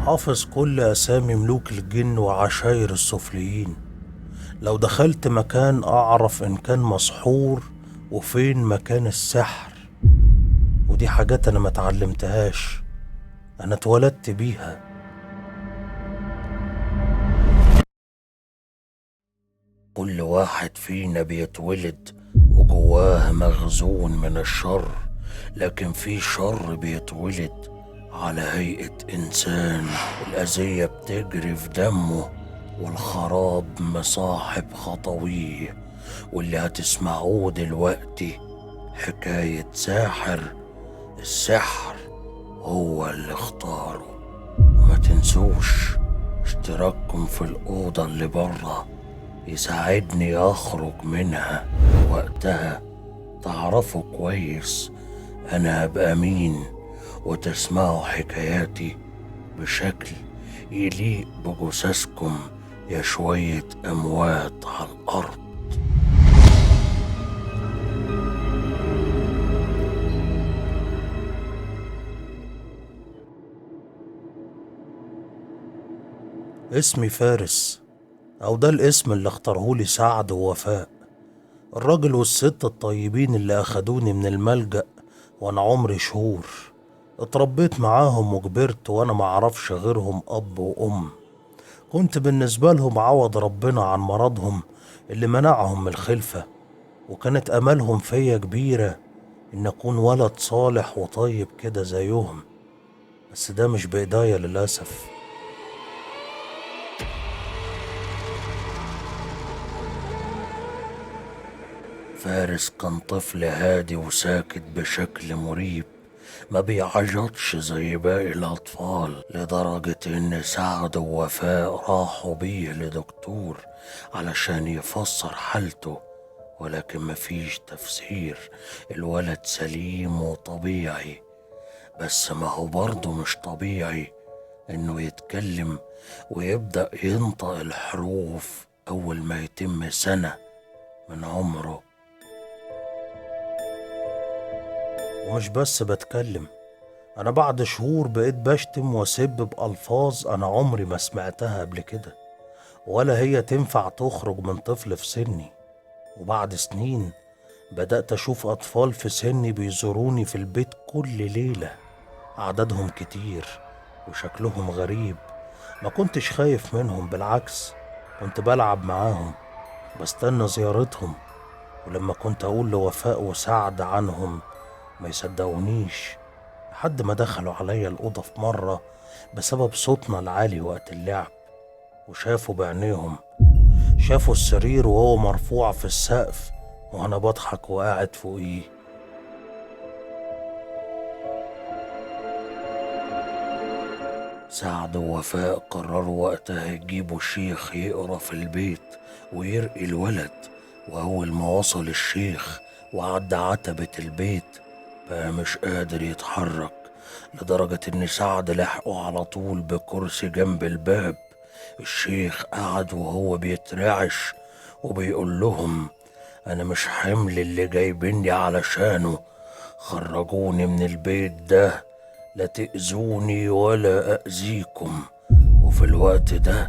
حافظ كل أسامي ملوك الجن وعشاير السفليين. لو دخلت مكان أعرف إن كان مسحور وفين مكان السحر. ودي حاجات أنا ما اتعلمتهاش، أنا اتولدت بيها. كل واحد فينا بيتولد وجواه مخزون من الشر، لكن في شر بيتولد على هيئة إنسان، الأذية بتجري في دمه والخراب مصاحب خطويه. واللي هتسمعوه دلوقتي حكاية ساحر، السحر هو اللي اختاره. وما تنسوش اشتراككم في الأوضة اللي برا يساعدني أخرج منها، وقتها تعرفوا كويس أنا هبقى مين، وتسمعوا حكاياتي بشكل يليق بجثثكم يا شوية أموات على الأرض. اسمي فارس، أو ده الاسم اللي اختارهولي سعد ووفاء، الراجل والست الطيبين اللي أخدوني من الملجأ وأنا عمري شهور. اتربيت معاهم وكبرت وأنا معرفش غيرهم أب وأم. كنت بالنسبة لهم عوض ربنا عن مرضهم اللي منعهم من الخلفة، وكانت أملهم فيا كبيرة إن أكون ولد صالح وطيب كده زيهم، بس ده مش بإيديا للأسف. فارس كان طفل هادي وساكت بشكل مريب، ما بيعيطش زي باقي الأطفال، لدرجة إن سعد ووفاء راحوا بيه لدكتور علشان يفسر حالته، ولكن مفيش تفسير. الولد سليم وطبيعي، بس ما هو برضه مش طبيعي إنه يتكلم ويبدأ ينطق الحروف أول ما يتم سنة من عمره. ومش بس بتكلم، أنا بعد شهور بقيت بشتم وأسب بألفاظ أنا عمري ما سمعتها قبل كده، ولا هي تنفع تخرج من طفل في سني. وبعد سنين بدأت أشوف أطفال في سني بيزوروني في البيت كل ليلة، عددهم كتير وشكلهم غريب. ما كنتش خايف منهم، بالعكس كنت بلعب معاهم، بستنى زيارتهم. ولما كنت أقول لوفاء وسعد عنهم ما يصدقونيش، لحد ما دخلوا عليا الأوضة في مرة بسبب صوتنا العالي وقت اللعب، وشافوا بعينيهم، شافوا السرير وهو مرفوع في السقف وأنا بضحك وقاعد فوقيه. سعد ووفاء قرروا وقتها يجيبوا شيخ يقرا في البيت ويرقي الولد. وأول ما وصل الشيخ وعدى عتبة البيت بقى مش قادر يتحرك، لدرجة إن سعد لحقه على طول بكرسي جنب الباب. الشيخ قعد وهو بيترعش وبيقول لهم أنا مش حمل اللي جايبيني علشانه، خرجوني من البيت ده، لا تأذوني ولا أأذيكم. وفي الوقت ده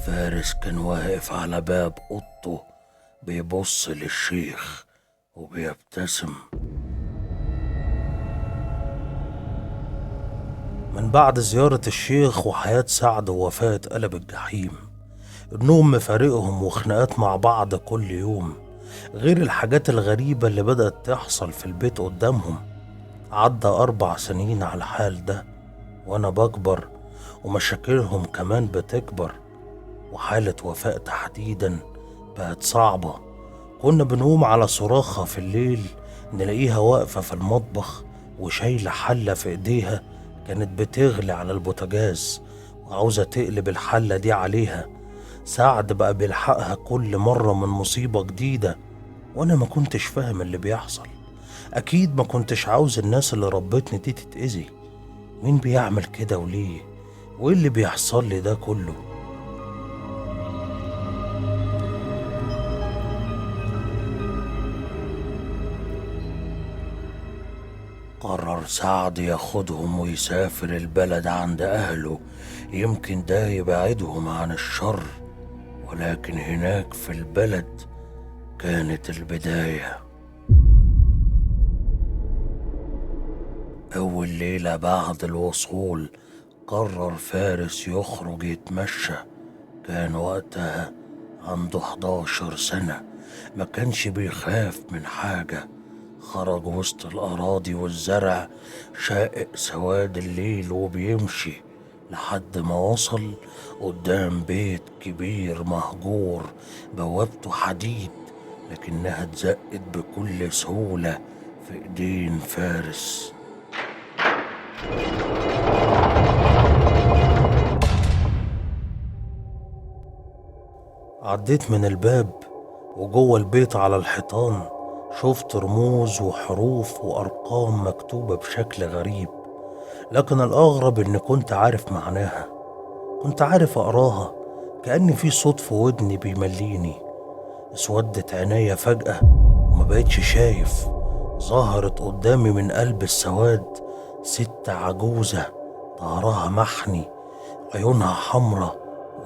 فارس كان واقف على باب أوضته بيبص للشيخ وبيبتسم. من بعد زيارة الشيخ وحياة سعد ووفاة اتقلبت جحيم، النوم مفارقهم وخناقات مع بعض كل يوم، غير الحاجات الغريبة اللي بدأت تحصل في البيت قدامهم. عدى 4 سنين على الحال ده وأنا بكبر ومشاكلهم كمان بتكبر، وحالة وفاء تحديدا بقت صعبة. كنا بنقوم على صراخها في الليل نلاقيها واقفة في المطبخ وشايلة حلة في ايديها كانت بتغلي على البوتاجاز وعاوزة تقلب الحلة دي عليها. سعد بقى بيلحقها كل مرة من مصيبة جديدة، وانا ما كنتش فاهم اللي بيحصل. اكيد ما كنتش عاوز الناس اللي ربتني دي تتأذي. مين بيعمل كده وليه؟ وايه اللي بيحصل لي ده كله؟ قرر قرر سعد ياخدهم ويسافر البلد عند أهله، يمكن ده يبعدهم عن الشر. ولكن هناك في البلد كانت البداية. أول ليلة بعد الوصول قرر فارس يخرج يتمشى. كان وقتها عنده 11 سنة، ما كانش بيخاف من حاجة. خرج وسط الأراضي والزرع شاقق سواد الليل وبيمشي لحد ما وصل قدام بيت كبير مهجور، بوابته حديد لكنها اتزقت بكل سهولة في ايدين فارس. عديت من الباب، وجوه البيت على الحيطان شفت رموز وحروف وأرقام مكتوبة بشكل غريب، لكن الأغرب إني كنت عارف معناها. كنت عارف أقراها، كأن في صوت في ودني بيمليني. اسودت عينيا فجأة وما بقتش شايف. ظهرت قدامي من قلب السواد ست عجوزة، ظهرها محني، عيونها حمرة،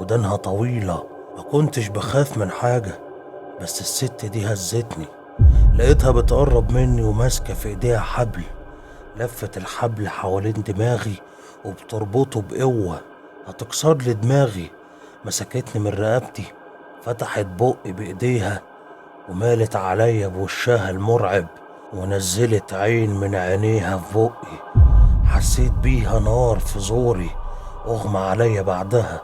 ودانها طويلة. ما كنتش بخاف من حاجة، بس الست دي هزتني. لقيتها بتقرب مني وماسكة في ايديها حبل. لفت الحبل حوالين دماغي وبتربطه بقوة، هتكسر لي دماغي. مسكتني من رقبتي، فتحت بقي بايديها ومالت عليا بوشها المرعب، ونزلت عين من عينيها في بقي. حسيت بيها نار في زوري، اغمى عليا بعدها.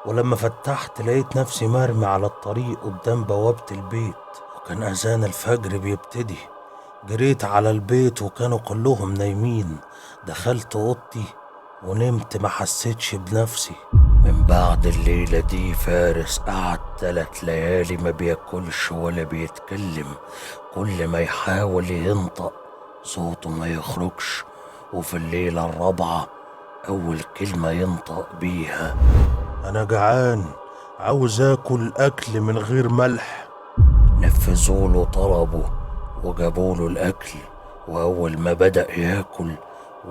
ولما فتحت لقيت نفسي مرمي على الطريق قدام بوابة البيت، وكان أذان الفجر بيبتدي. جريت على البيت وكانوا كلهم نايمين. دخلت أوضتي ونمت، ما حسيتش بنفسي. من بعد الليلة دي فارس قعد 3 ليالي ما بياكلش ولا بيتكلم. كل ما يحاول ينطق صوته ما يخرجش. وفي الليلة الرابعة أول كلمة ينطق بيها: أنا جعان، عاوز آكل أكل من غير ملح. نفذوله طلبه وجابوله الأكل، وأول ما بدأ ياكل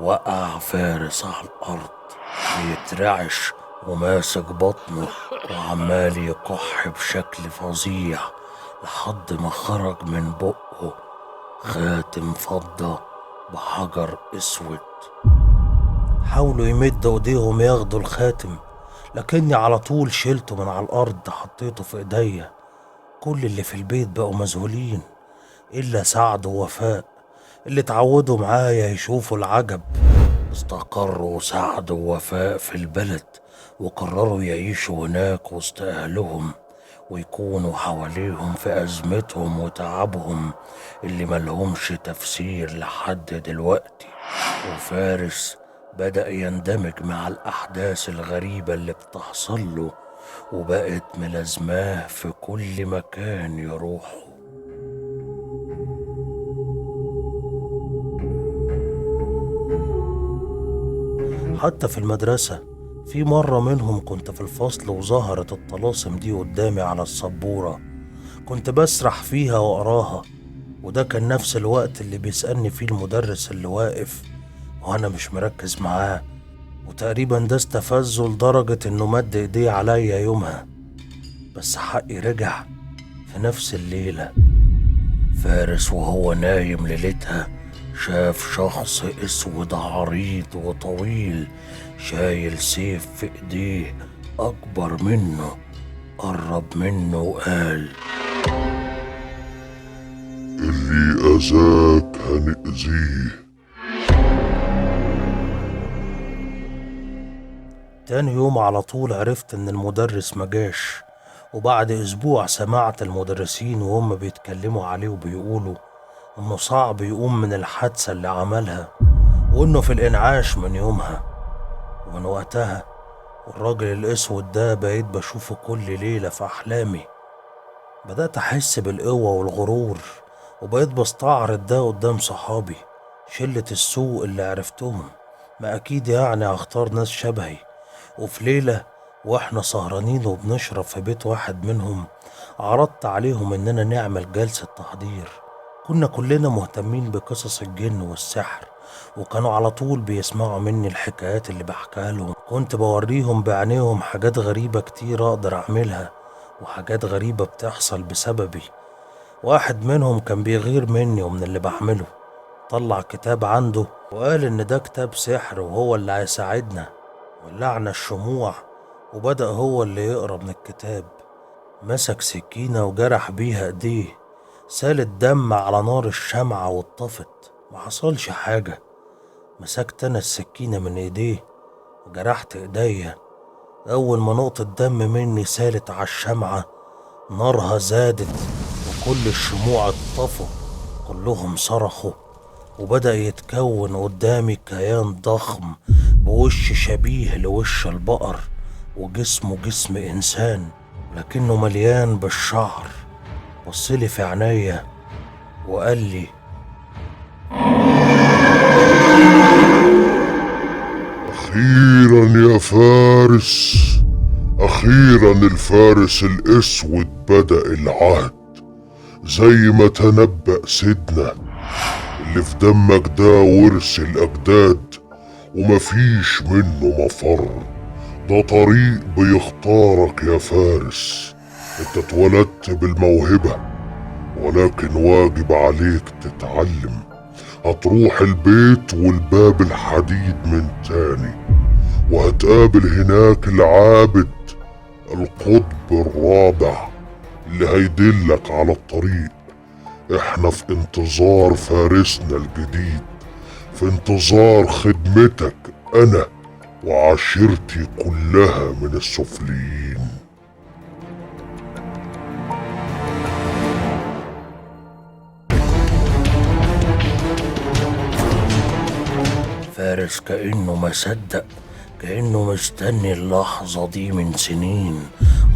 وقع فارس على الأرض بيترعش وماسك بطنه وعمال يكح بشكل فظيع، لحد ما خرج من بقه خاتم فضة بحجر اسود. حاولوا يمدوا ايديهم ياخدوا الخاتم، لكني على طول شلته من على الارض حطيته في ايديا. كل اللي في البيت بقوا مذهولين الا سعد ووفاء اللي اتعودوا معايا يشوفوا العجب. استقروا سعد ووفاء في البلد وقرروا يعيشوا هناك وسط اهلهم، ويكونوا حواليهم في ازمتهم وتعبهم اللي ملهمش تفسير لحد دلوقتي. وفارس بدأ يندمج مع الأحداث الغريبة اللي بتحصل له، وبقت ملازماه في كل مكان يروحه. حتى في المدرسة، في مرة منهم كنت في الفصل وظهرت الطلاسم دي قدامي على السبورة. كنت بسرح فيها وأقراها، وده كان نفس الوقت اللي بيسألني فيه المدرس اللي واقف وأنا مش مركز معاه. وتقريبا ده استفزه لدرجة إنه مد إيديه عليا يومها. بس حقي رجع في نفس الليلة. فارس وهو نايم ليلتها شاف شخص اسود عريض وطويل شايل سيف في ايديه اكبر منه. قرب منه وقال: اللي اذاك هنأذيه. تاني يوم على طول عرفت ان المدرس مجاش، وبعد اسبوع سمعت المدرسين وهم بيتكلموا عليه وبيقولوا انه صعب يقوم من الحادثة اللي عملها، وانه في الانعاش من يومها. ومن وقتها والراجل الاسود ده بقيت بشوفه كل ليلة في احلامي. بدأت احس بالقوة والغرور، وبقيت بستعرض ده قدام صحابي، شلة السوق اللي عرفتهم. ما اكيد يعني هختار ناس شبهي. وفي ليلة واحنا سهرانين وبنشرب في بيت واحد منهم، عرضت عليهم اننا نعمل جلسة تحضير. كنا كلنا مهتمين بقصص الجن والسحر وكانوا على طول بيسمعوا مني الحكايات اللي بحكيها لهم. كنت بوريهم بعينيهم حاجات غريبة كتير أقدر أعملها، وحاجات غريبة بتحصل بسببي. واحد منهم كان بيغير مني ومن اللي بعمله، طلع كتاب عنده وقال إن ده كتاب سحر وهو اللي هيساعدنا. ولعنا الشموع وبدأ هو اللي يقرا من الكتاب. مسك سكينة وجرح بيها ايديه، سال الدم على نار الشمعة واتطفت، ما حصلش حاجة. مسكت انا السكينة من ايديه وجرحت ايديا. اول ما نقطة دم مني سالت على الشمعة نارها زادت وكل الشموع اتطفوا. كلهم صرخوا وبدأ يتكون قدامي كيان ضخم بوش شبيه لوش البقر، وجسمه جسم إنسان لكنه مليان بالشعر. بصلي في عينيا وقال لي: أخيرا يا فارس، أخيرا الفارس الأسود بدأ العهد زي ما تنبأ سيدنا. اللي في دمك ده ورث الأجداد ومفيش منه مفر. ده طريق بيختارك يا فارس. انت اتولدت بالموهبة ولكن واجب عليك تتعلم. هتروح البيت والباب الحديد من تاني، وهتقابل هناك العابد القطب الرابع اللي هيدلك على الطريق. احنا في انتظار فارسنا الجديد، في انتظار خدمتك انا وعشيرتي كلها من السفليين. فارس كأنه ما صدق، كأنه مستني اللحظة دي من سنين.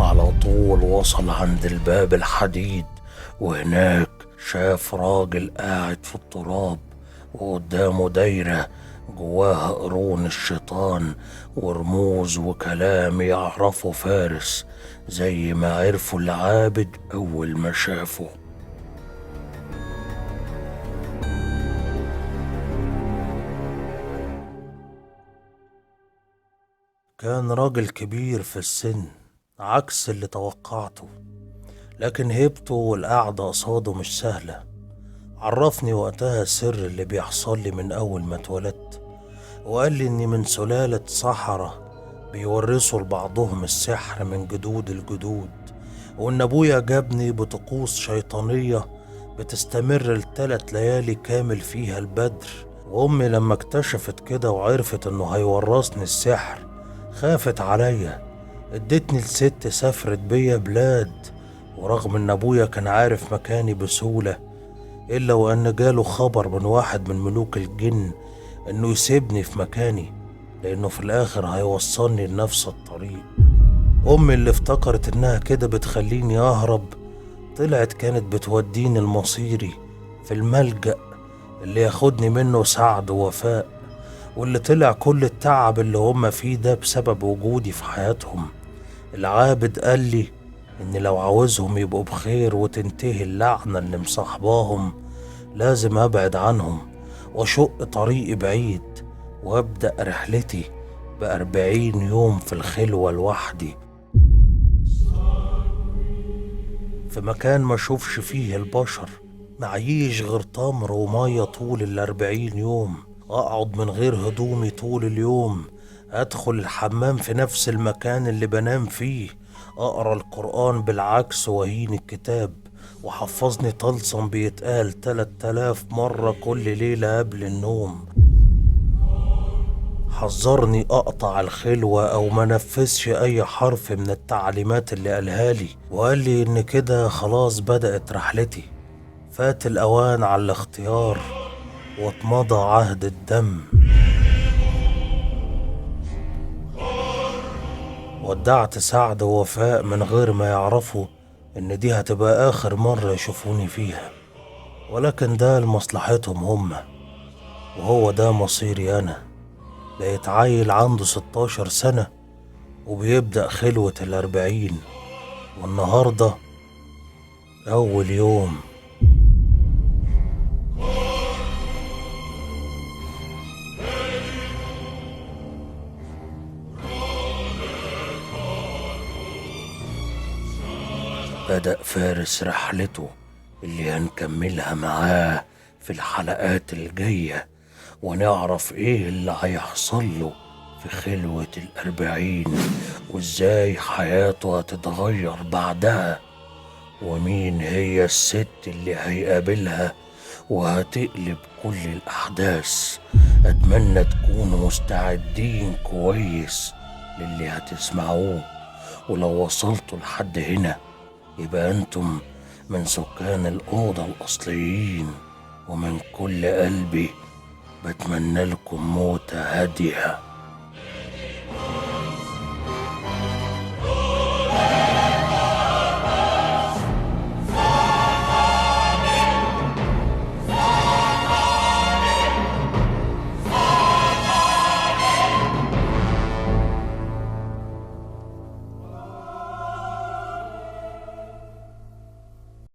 على طول وصل عند الباب الحديد، وهناك شاف راجل قاعد في التراب وقدامه دايرة جواها قرون الشيطان ورموز وكلام يعرفه فارس زي ما عرفوا العابد أول ما شافه. كان راجل كبير في السن عكس اللي توقعته، لكن هيبته والقعدة قصاده مش سهلة. عرفني وقتها السر اللي بيحصل لي من أول ما اتولدت، وقال لي إني من سلالة سحرة بيورثوا لبعضهم السحر من جدود الجدود، وإن أبويا جابني بطقوس شيطانية بتستمر ل3 ليالي كامل فيها البدر. وأمي لما اكتشفت كده وعرفت إنه هيورثني السحر خافت عليا، ادتني لست سافرت بيا بلاد. ورغم إن أبويا كان عارف مكاني بسهولة، إلا وأن جاله خبر من واحد من ملوك الجن إنه يسيبني في مكاني، لأنه في الآخر هيوصلني لنفس الطريق. أمي اللي افتكرت إنها كده بتخليني أهرب، طلعت كانت بتوديني المصيري في الملجأ اللي ياخدني منه سعد ووفاء، واللي طلع كل التعب اللي هما فيه ده بسبب وجودي في حياتهم. العابد قال لي إن لو عاوزهم يبقوا بخير وتنتهي اللعنة اللي مصاحباهم لازم أبعد عنهم وأشق طريقي بعيد، وأبدأ رحلتي ب40 يوم في الخلوة لوحدي في مكان ما أشوفش فيه البشر، معيش غير تمر ومية طول ال40 يوم. أقعد من غير هدومي طول اليوم، أدخل الحمام في نفس المكان اللي بنام فيه، أقرأ القرآن بالعكس وأهين الكتاب، وحفظني طلسم بيتقال 3000 مرة كل ليلة قبل النوم. حذرني أقطع الخلوة أو ما نفذش أي حرف من التعليمات اللي قالها لي، وقال لي إن كده خلاص بدأت رحلتي، فات الأوان على الاختيار واتمضى عهد الدم. ودعت سعد ووفاء من غير ما يعرفوا إن دي هتبقى آخر مرة يشوفوني فيها، ولكن ده لمصلحتهم هما، وهو ده مصيري أنا. بقيت عيل عنده 16 سنة وبيبدأ خلوة ال40، والنهاردة أول يوم. بدأ فارس رحلته اللي هنكملها معاه في الحلقات الجاية، ونعرف ايه اللي هيحصل له في خلوة ال40، وازاي حياته هتتغير بعدها، ومين هي الست اللي هيقابلها وهتقلب كل الأحداث. أتمنى تكونوا مستعدين كويس للي هتسمعوه، ولو وصلتوا لحد هنا يبقى أنتم من سكان الأوضة الأصليين، ومن كل قلبي بتمنى لكم موتة هادية.